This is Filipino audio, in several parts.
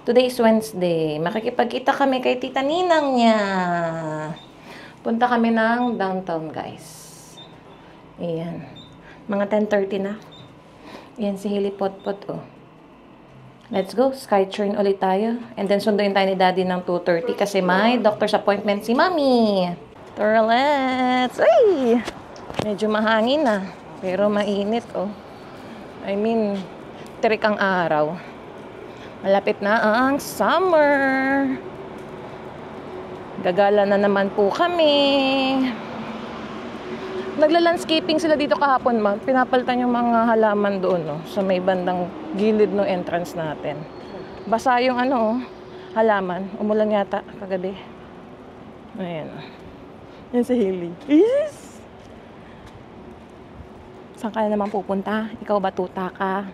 Today is Wednesday. Makikipagkita kami kay Tita Ninang niya. Punta kami ng downtown, guys. Ayan. Mga 10:30 na. Ayan si Hili Potpot, oh. Let's go. Skytrain ulit tayo. And then sunduin tayo ni Daddy ng 2:30 kasi may doctor's appointment si Mommy. Turlets! Ay! Medyo mahangin na. Pero mainit, oh. I mean, tirik ang araw. Malapit na ang summer. Gagala na naman po kami. Nagla-landscaping sila dito kahapon, ma. Pinapalitan yung mga halaman doon, no, sa may bandang gilid ng entrance natin. Basa yung halaman. Umulan yata kagabi. Ayan. Yan si Hailey. Yes! Saan ka na naman pupunta? Ikaw ba tuta ka?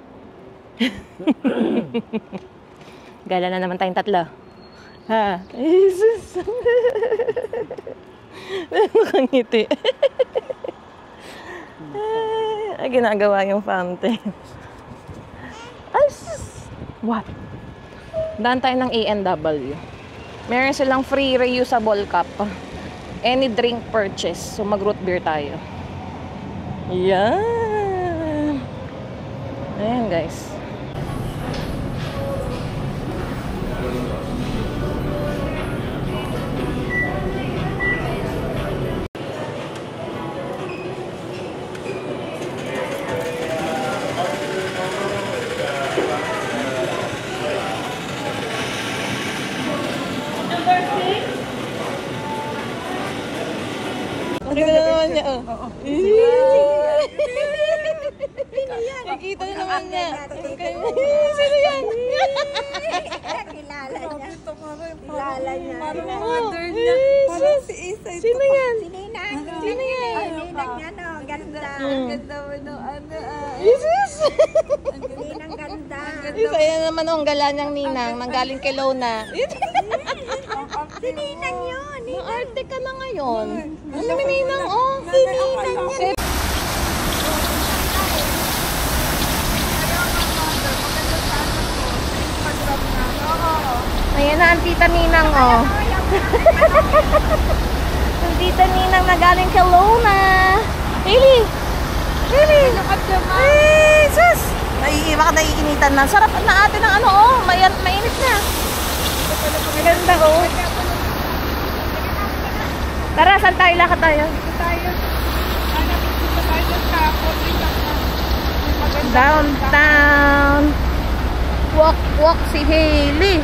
Gala na naman tayong tatlo. Ha? Jesus! Nakangiti. Ay, ginagawa yung fountain. Ay, what? Daan tayo ng A&W. Meron silang free reusable cup. Any drink purchase. So, mag-root beer tayo. Yan. Ayan, guys. Ang ganda naman niya, oh. Oo. Nakikita na naman niya. Sino yan? Kilala niya. Kilala niya. Parang mother niya. Parang si Isa. Sino yan? Si Ninang. Sino yan? Ninang niya, no? Ganda. Ganda mo, no? Jesus! Ninang ganda. Isa yan naman ang gala niyang ninang. Nanggaling kay Lona. Si Ninang yun. Arte ka na ngayon. Ano may ninang, oh? Si Ninang yan. Ayan na ang Tita Ninang, oh. Ang Tita Ninang na galing kay Lona. Hailey! Hailey! Jesus! Baka naiinitan na. Sarap na ate ng oh. Mainit na. Maganda, oh. Tara, saan tayo? Lakad tayo. Downtown. Walk si Hailey.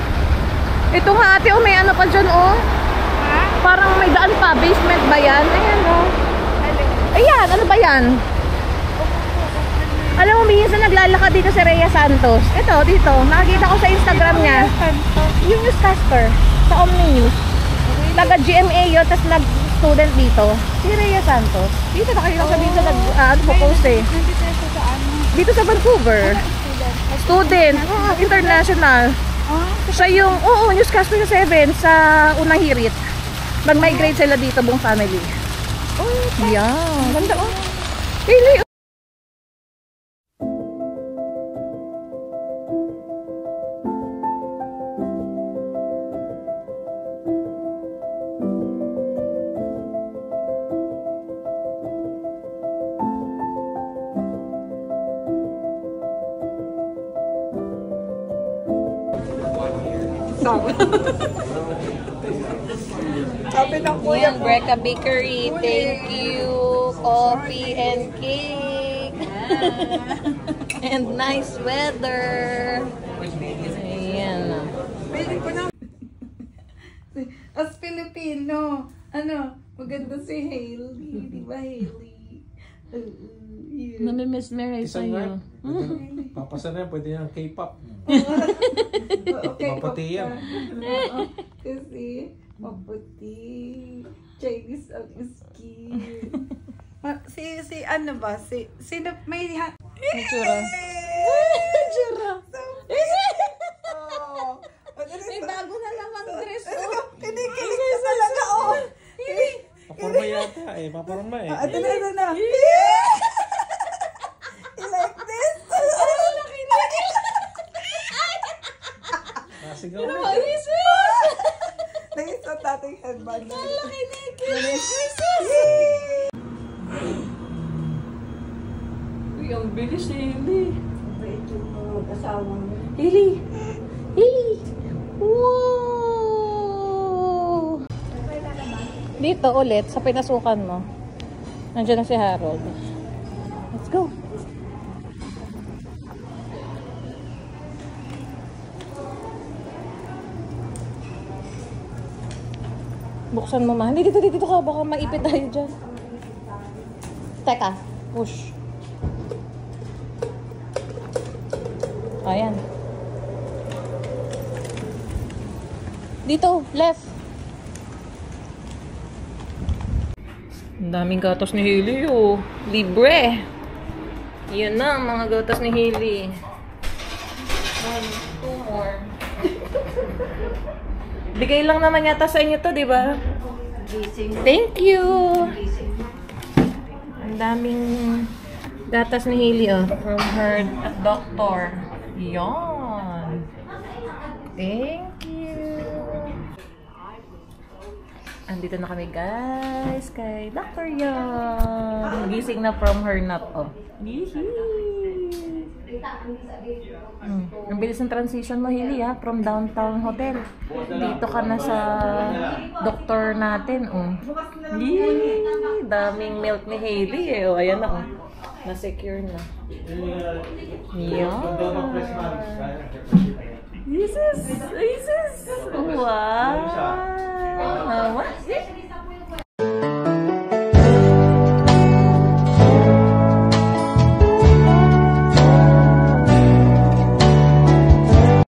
Ito nga ate, oh, may ano pa dyan, oh. Ha? Parang may daan pa. Basement ba yan? Ayan, oh. Ayan, ano ba yan? Alam mo, minsan naglalakad dito si Rhea Santos. Ito, dito. Nakakita ko sa Instagram niya. Yung newscaster sa Omni News. Taga GMA yun, tapos nag-student dito. Si Rhea Santos. Dito, nakakita ko sa dito nag-post eh. Dito sa Vancouver. Student. International. Siya yung, newscaster sa 7 sa unang hirit. Mag-migrate sila dito, buong family. Yeah. Ganda, oh. Hailey, Sabi ng kuya Yan, Breca Bakery. Thank you. Coffee and cake. And nice weather. Ayan. Pwede ko na. As Filipino, maganda si Hailey. Di ba, Hailey? Yeah. Namimiss Mary sa'yo. Papasa na yan, pwede yan K-pop. Okay, Maputi yan. Kasi maputi. Chinese ang skin. Si ano ba? Sino may Tsura. Tsura. May bago na namang dress. Kinikilig ka talaga, oh. Paporma yata eh, paporma eh. Ito na. You like this? Nasigaw ating headband. Laki ni Uy, ang bilis ni Hailey. Wait yung mga mag-asawa mo. Hailey! Hailey! Wow! Dito ulit, sa pinasukan mo. Nandiyan na si Harold. Let's go! Buksan mo ma. Hindi, dito ka. Baka maipit tayo dyan. Teka. Push. Ayan. Dito. Left. Ang daming gatos ni Hailey, oh. Libre. Yun na, ang mga gatos ni Hailey. 2 more. Bigay lang naman yata sa inyo to, di ba? Thank you! Ang daming gatas ni Hailey, oh. From her doctor. Yan. Thank you! Andito na kami, guys, kay Dr. Young. Gising na from her nap, oh. Ang bilis ng transition mo, Hailey, ha? From downtown hotel. Dito ka na sa doktor natin, oh. Yee! Daming milk ni Hailey, eh. Oh, ayan na, oh. Na-secure na. Yan. Jesus! Jesus! Wow!